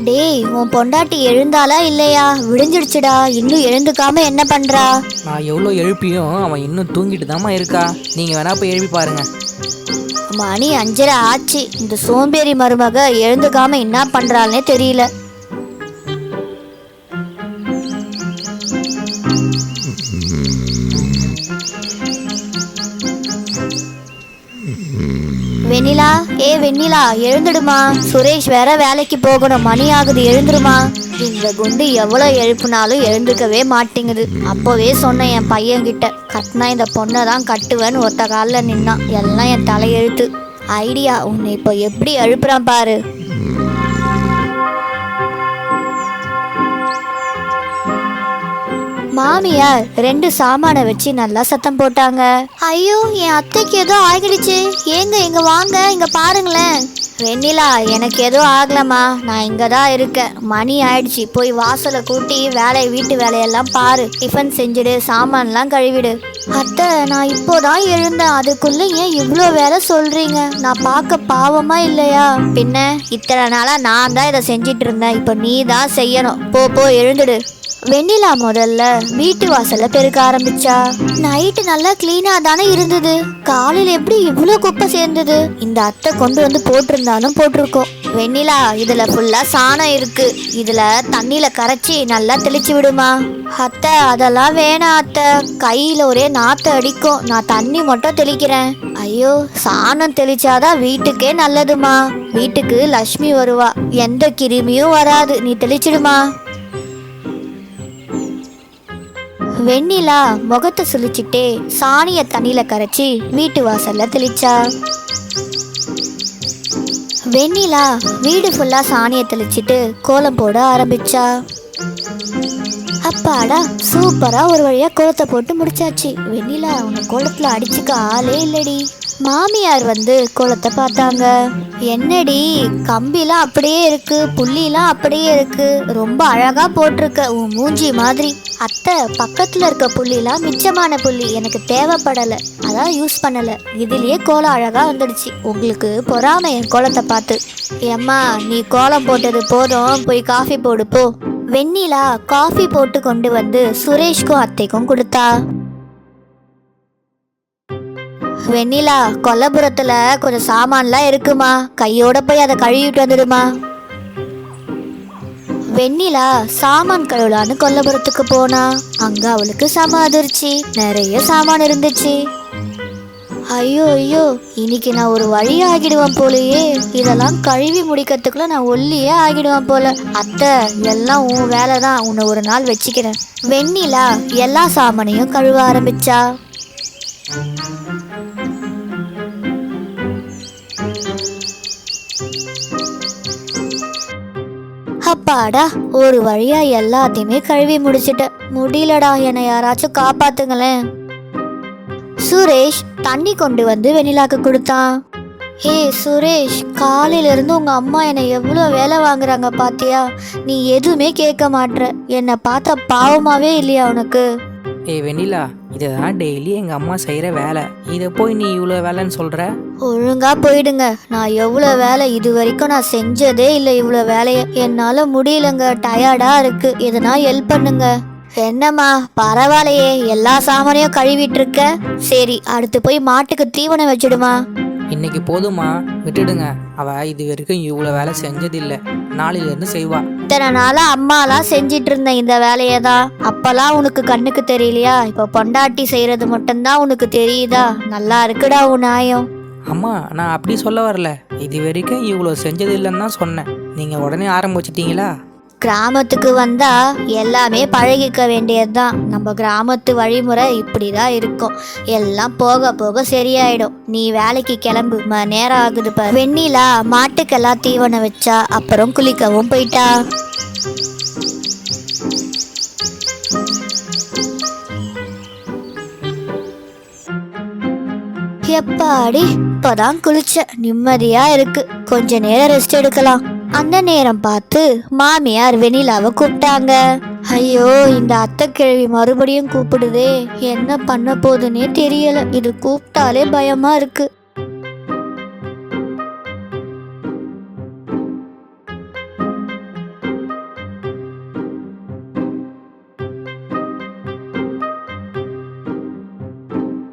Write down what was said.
டேய், உன் பொண்டாட்டி எழுந்தாளா இல்லையா? விடிஞ்சிடுச்சுடா, இன்னும் எழுந்துக்காம என்ன பண்றா? நான் எவ்வளோ எழுப்பியும் அவன் இன்னும் தூங்கிட்டு தாம்மா இருக்கா. நீங்கள் வேணா போய் எழுப்பி பாருங்க. மணி 5:30 ஆச்சு. இந்த சோம்பேறி மருமக எழுந்துக்காம என்ன பண்றாள்னே தெரியல. வெண்ணிலா, வெண்ணிலா, எழுந்துடுமா. சுரேஷ் வேற வேலைக்கு போகணும், மணி ஆகுது, எழுந்துடுமா. இந்த குண்டு எவ்வளவு எழுப்புனாலும் எழுந்துக்கவே மாட்டேங்குது. அப்போவே சொன்னேன் என் பையன்கிட்ட, கட்டினா இந்த பொண்ணை தான் கட்டுவேன்னு ஒத்த காலில் நின்னான். எல்லாம் என் தலையெழுத்து. ஐடியா, உன்னை இப்போ எப்படி எழுப்புறான் பாரு. மாமியார் 2 சாமானை வச்சு நல்லா சத்தம் போட்டாங்க. ஐயோ, என் அத்தைக்கு ஏதோ ஆகிடுச்சு. எங்க வாங்க, இங்க பாருங்களேன். வெண்ணிலா, எனக்கு எதுவும் ஆகலம்மா, நான் இங்க தான் இருக்கேன். மணி ஆயிடுச்சு, போய் வாசலை கூட்டி வீட்டு வேலையெல்லாம் பாரு. டிஃபன் செஞ்சுடு, சாமான்லாம் கழுவிடு. அத்தை, நான் இப்போதான் எழுந்தேன், அதுக்குள்ள ஏன் இவ்வளோ வேலை சொல்றீங்க? நான் பார்க்க பாவமா இல்லையா? பின்ன இத்தனை நாளா நான் தான் இதை செஞ்சிட்டு இருந்தேன், இப்போ நீ தான் செய்யணும். போ எழுந்துடு. வெண்ணிலா முதல்ல வீட்டு வாசல்ல பெருக்க ஆரம்பிச்சா. நைட்டு நல்லா கிளீனா தானே இருந்தது, காலையில எப்படி இவ்வளவு குப்பை சேர்ந்தது? இந்த அத்தை கொண்டு வந்து போட்டிருந்தாலும் போட்டிருக்கோம். வெண்ணிலா, இதுல ஃபுல்லா சாணம் இருக்கு, இதுல தண்ணியில கரைச்சி நல்லா தெளிச்சு விடுமா. அத்தை, அதெல்லாம் வேணாம் அத்தை, கையில ஒரே நாத்து அடிக்கும், நான் தண்ணி மட்டும் தெளிக்கிறேன். ஐயோ, சாணம் தெளிச்சாதான் வீட்டுக்கே நல்லதுமா. வீட்டுக்கு லட்சுமி வருவா, எந்த கிருமியும் வராது, நீ தெளிச்சிடுமா. வெண்ணிலா முகத்தை சுழிச்சிட்டே சாணிய தண்ணியில கரைச்சி வீட்டு வாசல்ல தெளிச்சா. வெண்ணிலா வீடு ஃபுல்லா சாணிய தெளிச்சிட்டு கோலம் போட ஆரம்பிச்சா. அப்பாடா, சூப்பரா ஒரு வழியா கோலத்தை போட்டு முடிச்சாச்சு. வெண்ணிலா, உன்னை கோலத்துல அடிச்சுக்க ஆளே இல்லடி. மாமியார் வந்து கோலத்தை பார்த்தாங்க. என்னடி, கம்பிலாம் அப்படியே இருக்கு, புள்ளிலாம் அப்படியே இருக்கு, ரொம்ப அழகா போட்டிருக்க, உன் மூஞ்சி மாதிரி. அத்தை, பக்கத்துல இருக்க புள்ளிலாம் மிச்சமான புள்ளி, எனக்கு தேவைப்படலை, அதான் யூஸ் பண்ணல. இதுலயே கோலம் அழகா வந்துடுச்சு. உங்களுக்கு பொறாமை என் கோலத்தை பார்த்து. ஏம்மா, நீ கோலம் போட்டது போதும், போய் காஃபி போடு போ. வெண்ணிலா காஃபி போட்டு கொண்டு வந்து சுரேஷ்க்கும் அத்தைக்கும் கொடுத்தா. வெண்ணிலா, கொல்லபுரத்துல கொஞ்சம் சாமான்லாம் இருக்குமா, கையோட போய் அதை கழுவிட்டு வந்துடுமா. வெண்ணிலா சாமான் கழுவலான்னு கொல்லபுரத்துக்கு போனா. அங்க அவளுக்கு செம அதிர்ச்சி, நிறைய சாமான் இருந்துச்சு. ஐயோ, இன்னைக்கு நான் ஒரு வழி ஆகிடுவேன் போலயே. இதெல்லாம் கழுவி முடிக்கிறதுக்குள்ள நான் ஒல்லியே ஆகிடுவேன் போல. அத்தை, எல்லாம் உன் வேலை தான், உன்னை ஒரு நாள் வச்சுக்கிறேன். வெண்ணிலா எல்லா சாமானையும் கழுவ ஆரம்பிச்சா. அப்பாடா, ஒரு வழியா எல்லாத்தையுமே கழுவி முடிச்சிட்டேன். முடியலடா, என்னை யாராச்சும் காப்பாத்துங்களேன். சுரேஷ் தண்ணி கொண்டு வந்து வெண்ணிலாக்கு கொடுத்தான். சுரேஷ், காலையில இருந்து உங்க அம்மா என்னை எவ்வளவு வேலை வாங்குறாங்க பாத்தியா? நீ எதுவுமே கேட்க மாட்ற, என்னை பார்த்தா பாவமாவே இல்லையா உனக்கு? வெண்ணிலா, இதுதான் டெய்லி எங்கள் அம்மா செய்கிற வேலை, இதை போய் நீ இவ்வளோ வேலைன்னு சொல்கிற? ஒழுங்கா போயிடுங்க. நான் எவ்வளோ வேலை இது வரைக்கும் நான் செஞ்சதே இல்லை. இவ்வளோ வேலையை என்னால் முடியலங்க, டயர்டா இருக்கு, எதனா ஹெல்ப் பண்ணுங்க. என்னம்மா, பரவாயில்லையே, எல்லா சாமானையும் கழுவிட்டு இருக்க. சரி, அடுத்து போய் மாட்டுக்கு தீவனம் வச்சிடுமா. இன்னைக்கு போதுமா, விட்டுடுங்க. அவ இது வரைக்கும் இவ்வளோ வேலை செஞ்சதில்லை, நாளையிலேருந்து செய்வா. இத்தனை நாளா அம்மாலாம் செஞ்சிட்டு இருந்தேன் இந்த வேலையை தான். அப்பெல்லாம் உனக்கு கண்ணுக்கு தெரியலையா? இப்போ பொண்டாட்டி செய்யறது மட்டும்தான் உனக்கு தெரியுதா? நல்லா இருக்குடா உன் நியாயம். அம்மா, நான் அப்படி சொல்ல வரல, இது வரைக்கும் இவ்வளோ செஞ்சதில்லைன்னு தான் சொன்னேன். நீங்கள் உடனே ஆரம்பிச்சிட்டீங்களா? கிராமத்துக்கு வந்தா எல்லாமே பழகிக்க வேண்டியதுதான். நம்ம கிராமத்து வழிமுறை இப்படிதான் இருக்கும். எல்லாம் போக போக சரியாயிடும். நீ வேலைக்கு கிளம்பு, நேரம் ஆகுது பாரு. வெண்ணிலா மாட்டுக்கெல்லாம் தீவனம் வச்சா, அப்புறம் குளிக்கவும் போயிட்டா. எப்பாடி, இப்பதான் குளிச்ச, நிம்மதியா இருக்கு, கொஞ்ச நேரம் ரெஸ்ட் எடுக்கலாம். அந்த நேரம் பார்த்து மாமியார் வெண்ணிலாவை கூப்பிட்டாங்க. ஐயோ, இந்த அத்தை கிழவி மறுபடியும் கூப்பிடுதே, என்ன பண்ண போதுன்னே தெரியல. இது கூப்பிட்டாலே பயமா இருக்கு.